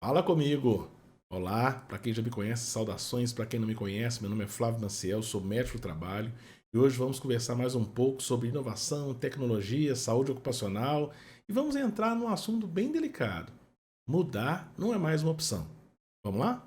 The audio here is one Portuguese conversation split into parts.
Fala comigo! Olá, para quem já me conhece, saudações. Para quem não me conhece, meu nome é Flávio Maciel, sou médico do trabalho e hoje vamos conversar mais um pouco sobre inovação, tecnologia, saúde ocupacional e vamos entrar num assunto bem delicado. Mudar não é mais uma opção. Vamos lá?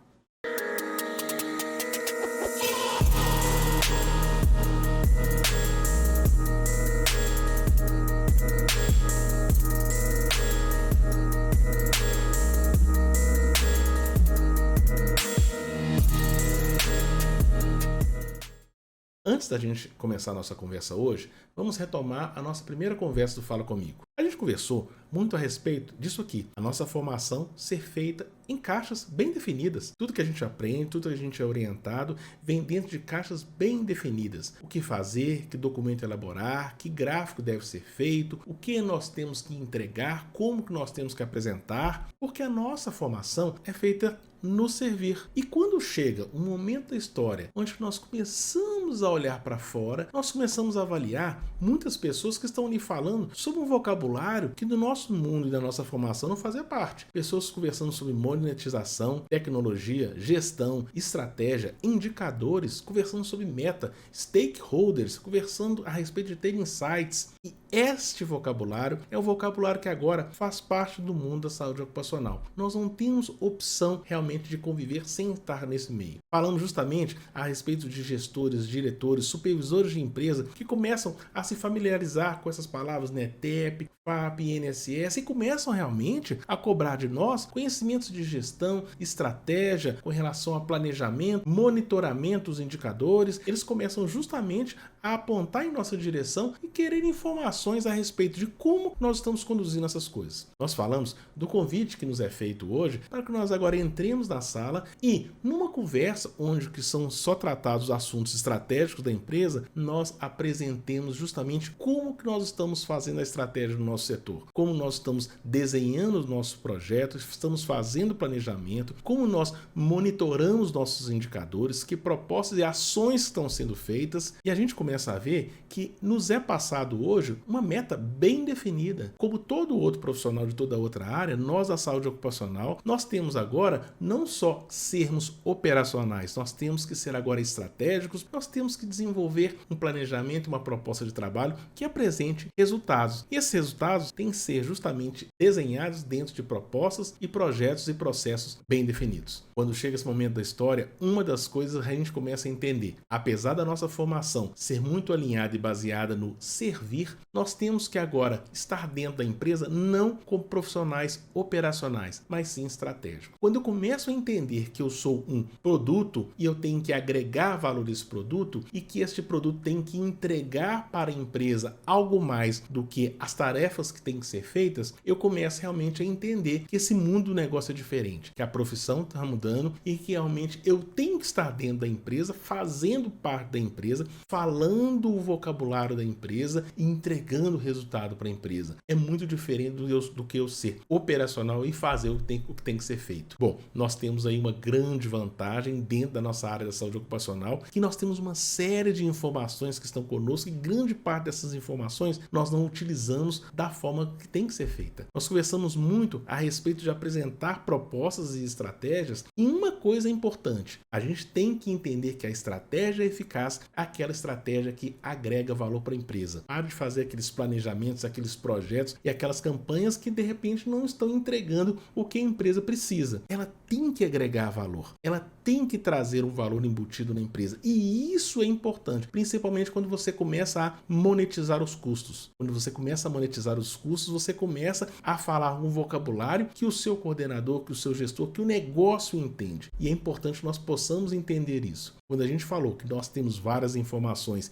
Antes da gente começar a nossa conversa hoje, vamos retomar a nossa primeira conversa do Fala Comigo. A gente conversou muito a respeito disso aqui, a nossa formação ser feita em caixas bem definidas. Tudo que a gente aprende, tudo que a gente é orientado, vem dentro de caixas bem definidas. O que fazer, que documento elaborar, que gráfico deve ser feito, o que nós temos que entregar, como que nós temos que apresentar, porque a nossa formação é feita no servir. E quando chega um momento da história onde nós começamos a olhar para fora, nós começamos a avaliar muitas pessoas que estão ali falando sobre um vocabulário que do nosso mundo e da nossa formação não fazia parte. Pessoas conversando sobre monetização, tecnologia, gestão, estratégia, indicadores, conversando sobre meta, stakeholders, conversando a respeito de ter insights. E este vocabulário é o vocabulário que agora faz parte do mundo da saúde ocupacional. Nós não temos opção realmente de conviver sem estar nesse meio. Falamos justamente a respeito de gestores, diretores, supervisores de empresa que começam a se familiarizar com essas palavras, né? TEP, FAP, INSS, e começam realmente a cobrar de nós conhecimentos de gestão, estratégia com relação a planejamento, monitoramento dos indicadores. Eles começam justamente a apontar em nossa direção e querer informações a respeito de como nós estamos conduzindo essas coisas. Nós falamos do convite que nos é feito hoje para que nós agora entremos na sala e, numa conversa onde que são só tratados assuntos estratégicos da empresa, nós apresentemos justamente como que nós estamos fazendo a estratégia do nosso setor, como nós estamos desenhando os nossos projetos, estamos fazendo planejamento, como nós monitoramos nossos indicadores, que propostas e ações estão sendo feitas, e a gente começa a ver que nos é passado hoje uma meta bem definida. Como todo outro profissional de toda outra área, nós da saúde ocupacional, nós temos agora não só sermos operacionais, nós temos que ser agora estratégicos, nós temos que desenvolver um planejamento, uma proposta de trabalho que apresente resultados. E esses resultados têm que ser justamente desenhados dentro de propostas e projetos e processos bem definidos. Quando chega esse momento da história, uma das coisas a gente começa a entender, apesar da nossa formação ser muito alinhada e baseada no servir, nós temos que agora estar dentro da empresa não como profissionais operacionais, mas sim estratégicos. Quando eu começo a entender que eu sou um produto e eu tenho que agregar valor a esse produto e que este produto tem que entregar para a empresa algo mais do que as tarefas que têm que ser feitas, eu começo realmente a entender que esse mundo do negócio é diferente, que a profissão está mudando e que realmente eu tenho que estar dentro da empresa, fazendo parte da empresa, falando o vocabulário da empresa e entregando o resultado para a empresa. É muito diferente do que eu ser operacional e fazer o que tem que ser feito. Bom, nós temos aí uma grande vantagem dentro da nossa área da saúde ocupacional, que nós temos uma série de informações que estão conosco e grande parte dessas informações nós não utilizamos da forma que tem que ser feita. Nós conversamos muito a respeito de apresentar propostas e estratégias, e uma coisa é importante, a gente tem que entender que a estratégia eficaz é aquela estratégia que agrega valor para a empresa. Pare de fazer aqueles planejamentos, aqueles projetos e aquelas campanhas que de repente não estão entregando o que a empresa precisa. Ela tem que agregar valor, ela tem que trazer um valor embutido na empresa, e isso é importante, principalmente quando você começa a monetizar os custos. Quando você começa a monetizar os custos, você começa a falar um vocabulário que o seu coordenador, que o seu gestor, que o negócio entende. E é importante que nós possamos entender isso. Quando a gente falou que nós temos várias informações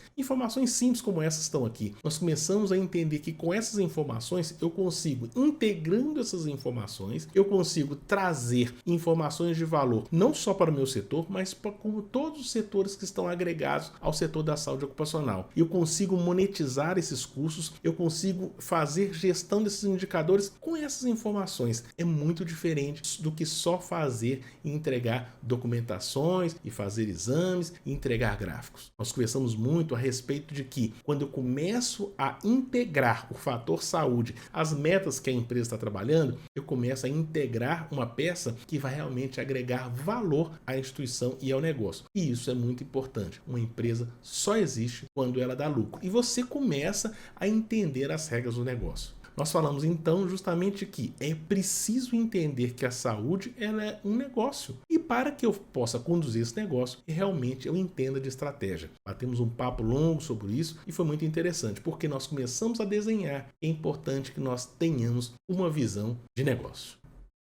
simples como essas estão aqui, nós começamos a entender que com essas informações eu consigo, integrando essas informações, eu consigo trazer informações de valor não só para o meu setor, mas para como todos os setores que estão agregados ao setor da saúde ocupacional. Eu consigo monetizar esses custos, eu consigo fazer gestão desses indicadores com essas informações. É muito diferente do que só fazer e entregar documentações e fazer exames exames e entregar gráficos. Nós conversamos muito a respeito de que quando eu começo a integrar o fator saúde às metas que a empresa está trabalhando, eu começo a integrar uma peça que vai realmente agregar valor à instituição e ao negócio. E isso é muito importante. Uma empresa só existe quando ela dá lucro. E você começa a entender as regras do negócio. Nós falamos então justamente que é preciso entender que a saúde ela é um negócio. E para que eu possa conduzir esse negócio, realmente eu entenda de estratégia. Batemos um papo longo sobre isso e foi muito interessante, porque nós começamos a desenhar. É importante que nós tenhamos uma visão de negócio.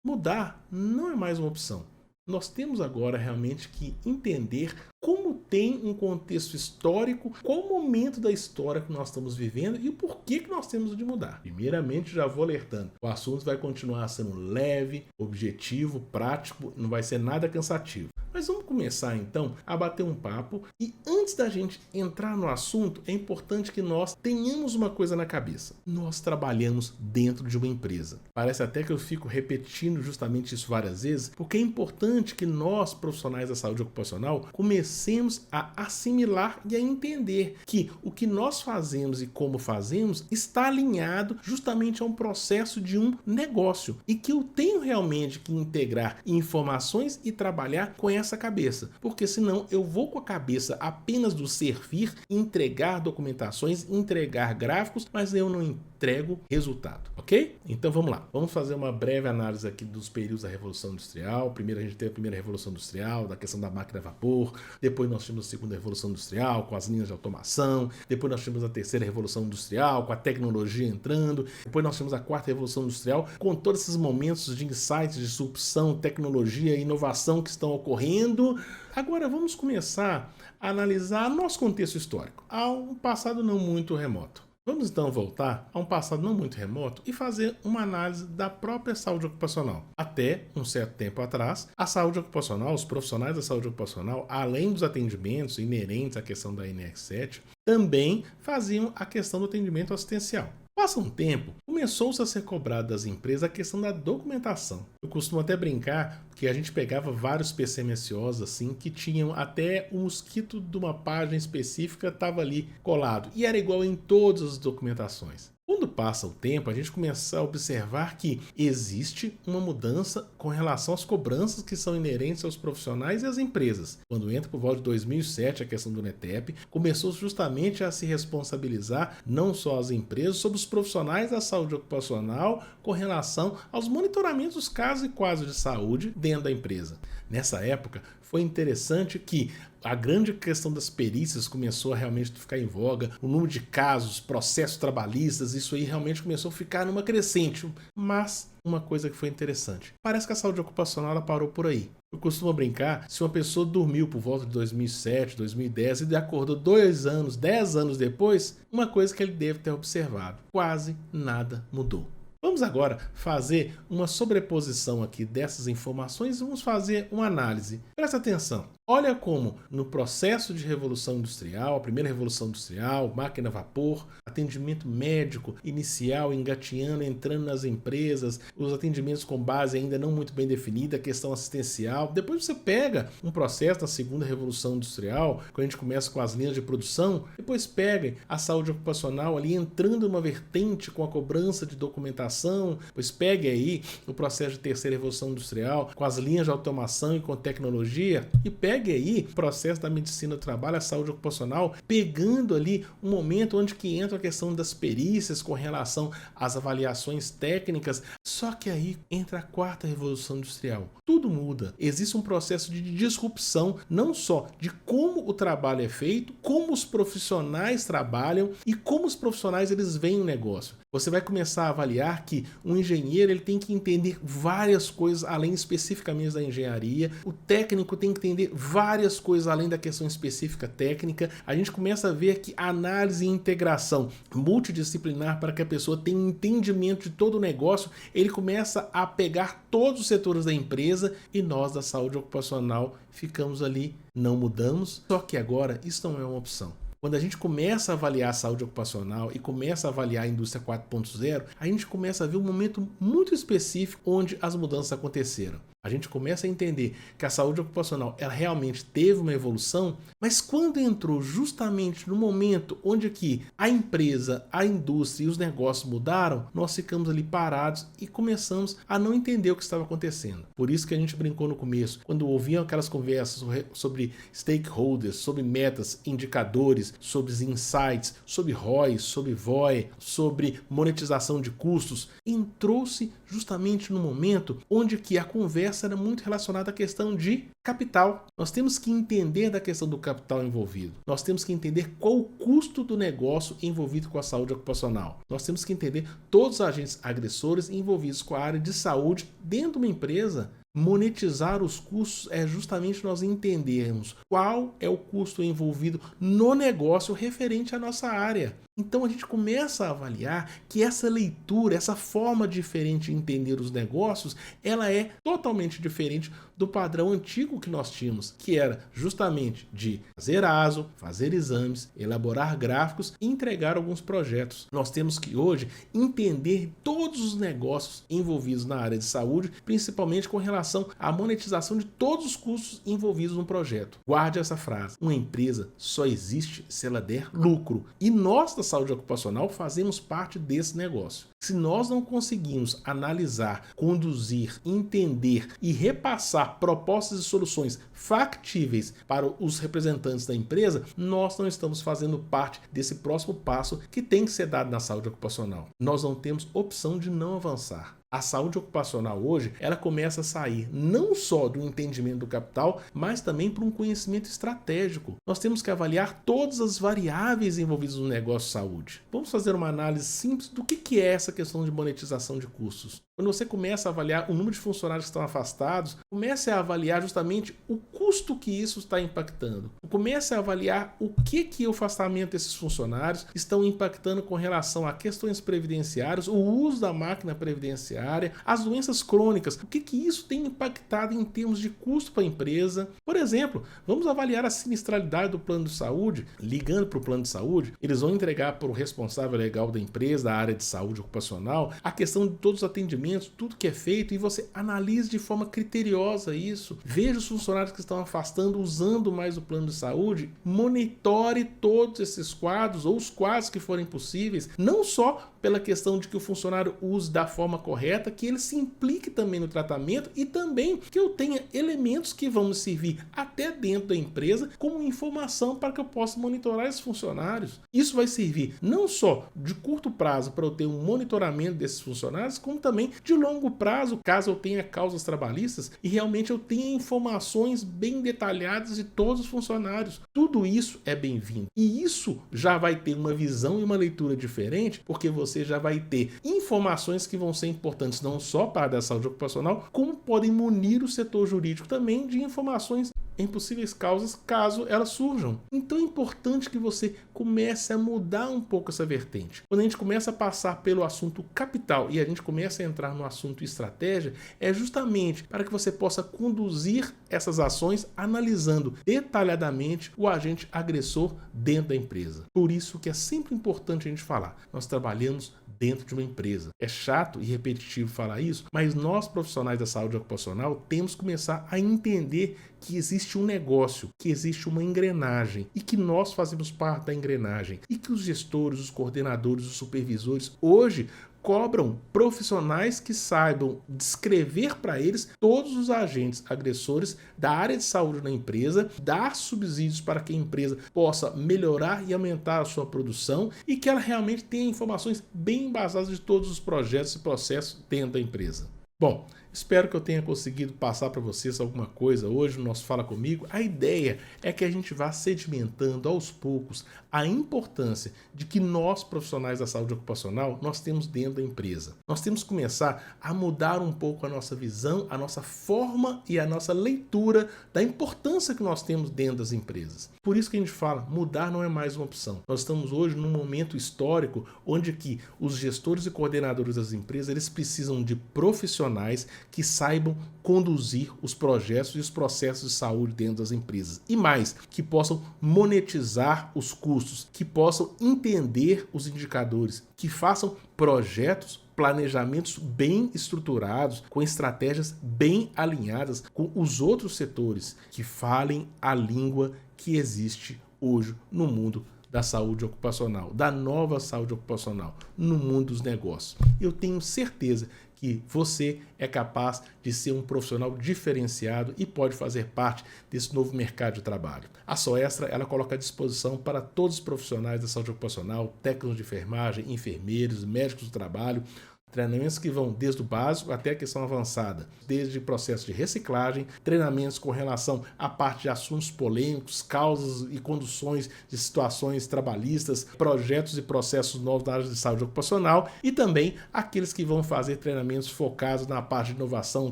Mudar não é mais uma opção. Nós temos agora realmente que entender como tem um contexto histórico, qual o momento da história que nós estamos vivendo e o porquê que nós temos de mudar. Primeiramente, já vou alertando, o assunto vai continuar sendo leve, objetivo, prático, não vai ser nada cansativo. Mas vamos começar então a bater um papo e antes da gente entrar no assunto, é importante que nós tenhamos uma coisa na cabeça. Nós trabalhamos dentro de uma empresa. Parece até que eu fico repetindo justamente isso várias vezes, porque é importante que nós, profissionais da saúde ocupacional, comecemos a assimilar e a entender que o que nós fazemos e como fazemos está alinhado justamente a um processo de um negócio e que eu tenho realmente que integrar informações e trabalhar com essa cabeça, porque senão eu vou com a cabeça apenas do servir, entregar documentações, entregar gráficos, mas eu não entrego resultado, ok? Então vamos lá, vamos fazer uma breve análise aqui dos períodos da Revolução Industrial. Primeiro a gente teve a primeira Revolução Industrial, da questão da máquina a vapor, depois nós tivemos a segunda Revolução Industrial com as linhas de automação, depois nós tivemos a terceira Revolução Industrial com a tecnologia entrando, depois nós tivemos a quarta Revolução Industrial com todos esses momentos de insights, de disrupção, tecnologia e inovação que estão ocorrendo. Agora vamos começar a analisar nosso contexto histórico, a um passado não muito remoto. Vamos então voltar a um passado não muito remoto e fazer uma análise da própria saúde ocupacional. Até um certo tempo atrás, a saúde ocupacional, os profissionais da saúde ocupacional, além dos atendimentos inerentes à questão da NR7, também faziam a questão do atendimento assistencial. Passa um tempo, começou-se a ser cobrado das empresas a questão da documentação. Eu costumo até brincar que a gente pegava vários PCMSOs assim que tinham até o mosquito de uma página específica estava ali colado e era igual em todas as documentações. Quando passa o tempo, a gente começa a observar que existe uma mudança com relação às cobranças que são inerentes aos profissionais e às empresas. Quando entra por volta de 2007 a questão do NETEP, começou justamente a se responsabilizar não só as empresas, sobre os profissionais da saúde ocupacional com relação aos monitoramentos dos casos e quadros de saúde dentro da empresa. Nessa época, foi interessante que a grande questão das perícias começou a realmente ficar em voga, o número de casos, processos trabalhistas, isso aí realmente começou a ficar numa crescente. Mas uma coisa que foi interessante, parece que a saúde ocupacional ela parou por aí. Eu costumo brincar, se uma pessoa dormiu por volta de 2007, 2010 e acordou 2 anos, 10 anos depois, uma coisa que ele deve ter observado, quase nada mudou. Vamos agora fazer uma sobreposição aqui dessas informações e vamos fazer uma análise. Presta atenção. Olha como no processo de revolução industrial, a primeira revolução industrial, máquina a vapor, atendimento médico inicial, engatinhando, entrando nas empresas, os atendimentos com base ainda não muito bem definida, a questão assistencial. Depois você pega um processo da segunda revolução industrial, quando a gente começa com as linhas de produção, depois pega a saúde ocupacional ali entrando numa vertente com a cobrança de documentação, depois pega aí o processo de terceira revolução industrial com as linhas de automação e com tecnologia e pega aí o processo da medicina do trabalho, a saúde ocupacional, pegando ali um momento onde que entra a questão das perícias com relação às avaliações técnicas, só que aí entra a quarta revolução industrial. Tudo muda. Existe um processo de disrupção, não só de como o trabalho é feito, como os profissionais trabalham e como os profissionais eles veem o negócio. Você vai começar a avaliar que um engenheiro ele tem que entender várias coisas além especificamente da engenharia, o técnico tem que entender várias coisas além da questão específica técnica. A gente começa a ver que análise e integração multidisciplinar para que a pessoa tenha um entendimento de todo o negócio, ele começa a pegar todos os setores da empresa e nós da saúde ocupacional ficamos ali, não mudamos, só que agora isso não é uma opção. Quando a gente começa a avaliar a saúde ocupacional e começa a avaliar a indústria 4.0, a gente começa a ver um momento muito específico onde as mudanças aconteceram. a gente começa a entender que a saúde ocupacional ela realmente teve uma evolução, mas quando entrou justamente no momento onde que a empresa, a indústria e os negócios mudaram, nós ficamos ali parados e começamos a não entender o que estava acontecendo. Por isso que a gente brincou no começo, quando ouviam aquelas conversas sobre stakeholders, sobre metas, indicadores, sobre insights, sobre ROI, sobre VOE, sobre monetização de custos, entrou-se justamente no momento onde que a conversa era muito relacionada à questão de capital. Nós temos que entender da questão do capital envolvido. Nós temos que entender qual o custo do negócio envolvido com a saúde ocupacional. Nós temos que entender todos os agentes agressores envolvidos com a área de saúde dentro de uma empresa. Monetizar os custos é justamente nós entendermos qual é o custo envolvido no negócio referente à nossa área. Então a gente começa a avaliar que essa leitura, essa forma diferente de entender os negócios, ela é totalmente diferente do padrão antigo que nós tínhamos, que era justamente de fazer ASO, fazer exames, elaborar gráficos e entregar alguns projetos. Nós temos que hoje entender todos os negócios envolvidos na área de saúde, principalmente com relação à monetização de todos os custos envolvidos no projeto. Guarde essa frase: uma empresa só existe se ela der lucro. E nós da saúde ocupacional fazemos parte desse negócio. Se nós não conseguimos analisar, conduzir, entender e repassar propostas e soluções factíveis para os representantes da empresa, nós não estamos fazendo parte desse próximo passo que tem que ser dado na saúde ocupacional. Nós não temos opção de não avançar. A saúde ocupacional hoje, ela começa a sair não só do entendimento do capital, mas também por um conhecimento estratégico. Nós temos que avaliar todas as variáveis envolvidas no negócio de saúde. Vamos fazer uma análise simples do que é essa questão de monetização de custos. Quando você começa a avaliar o número de funcionários que estão afastados, comece a avaliar justamente o custo que isso está impactando. Comece a avaliar o que o afastamento desses funcionários estão impactando com relação a questões previdenciárias, o uso da máquina previdenciária, as doenças crônicas, o que isso tem impactado em termos de custo para a empresa. Por exemplo, vamos avaliar a sinistralidade do plano de saúde. Ligando para o plano de saúde, eles vão entregar para o responsável legal da empresa, da área de saúde ocupacional, a questão de todos os atendimentos, tudo que é feito, e você analise de forma criteriosa isso. Veja os funcionários que estão afastando, usando mais o plano de saúde, monitore todos esses quadros, ou os quadros que forem possíveis, não só pela questão de que o funcionário use da forma correta, que ele se implique também no tratamento e também que eu tenha elementos que vão me servir até dentro da empresa como informação para que eu possa monitorar esses funcionários. Isso vai servir não só de curto prazo para eu ter um monitoramento desses funcionários, como também de longo prazo, caso eu tenha causas trabalhistas e realmente eu tenha informações bem detalhadas de todos os funcionários. Tudo isso é bem-vindo. E isso já vai ter uma visão e uma leitura diferente, porque você já vai ter informações que vão ser importantes não só para a área da saúde ocupacional, como podem munir o setor jurídico também de informações em possíveis causas, caso elas surjam. Então é importante que você comece a mudar um pouco essa vertente. Quando a gente começa a passar pelo assunto capital e a gente começa a entrar no assunto estratégia, é justamente para que você possa conduzir essas ações analisando detalhadamente o agente agressor dentro da empresa. Por isso que é sempre importante a gente falar, nós trabalhamos dentro de uma empresa. É chato e repetitivo falar isso, mas nós profissionais da saúde ocupacional temos que começar a entender que existe um negócio, que existe uma engrenagem e que nós fazemos parte da engrenagem e que os gestores, os coordenadores, os supervisores hoje cobram profissionais que saibam descrever para eles todos os agentes agressores da área de saúde na empresa, dar subsídios para que a empresa possa melhorar e aumentar a sua produção e que ela realmente tenha informações bem embasadas de todos os projetos e processos dentro da empresa. Bom, espero que eu tenha conseguido passar para vocês alguma coisa hoje no nosso Fala Comigo. A ideia é que a gente vá sedimentando aos poucos a importância de que nós, profissionais da saúde ocupacional, nós temos dentro da empresa. Nós temos que começar a mudar um pouco a nossa visão, a nossa forma e a nossa leitura da importância que nós temos dentro das empresas. Por isso que a gente fala, mudar não é mais uma opção. Nós estamos hoje num momento histórico onde que os gestores e coordenadores das empresas, eles precisam de profissionais que saibam conduzir os projetos e os processos de saúde dentro das empresas. E mais, que possam monetizar os custos, que possam entender os indicadores, que façam projetos planejamentos bem estruturados, com estratégias bem alinhadas com os outros setores que falem a língua que existe hoje no mundo da saúde ocupacional, da nova saúde ocupacional, no mundo dos negócios. Eu tenho certeza que você é capaz de ser um profissional diferenciado e pode fazer parte desse novo mercado de trabalho. A Soestra, ela coloca à disposição para todos os profissionais da saúde ocupacional, técnicos de enfermagem, enfermeiros, médicos do trabalho, treinamentos que vão desde o básico até a questão avançada, desde processo de reciclagem, treinamentos com relação à parte de assuntos polêmicos, causas e conduções de situações trabalhistas, projetos e processos novos da área de saúde ocupacional e também aqueles que vão fazer treinamentos focados na parte de inovação,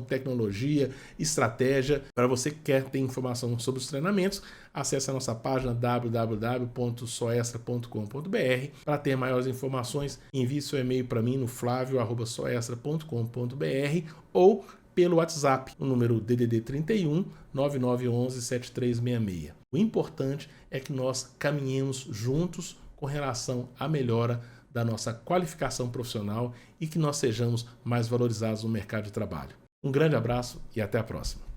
tecnologia, estratégia. Para você que quer ter informação sobre os treinamentos, acesse a nossa página www.soestra.com.br. Para ter maiores informações, envie seu e-mail para mim no flavio@soestra.com.br ou pelo WhatsApp, o número DDD 31 9911 7366. O importante é que nós caminhemos juntos com relação à melhora da nossa qualificação profissional e que nós sejamos mais valorizados no mercado de trabalho. Um grande abraço e até a próxima.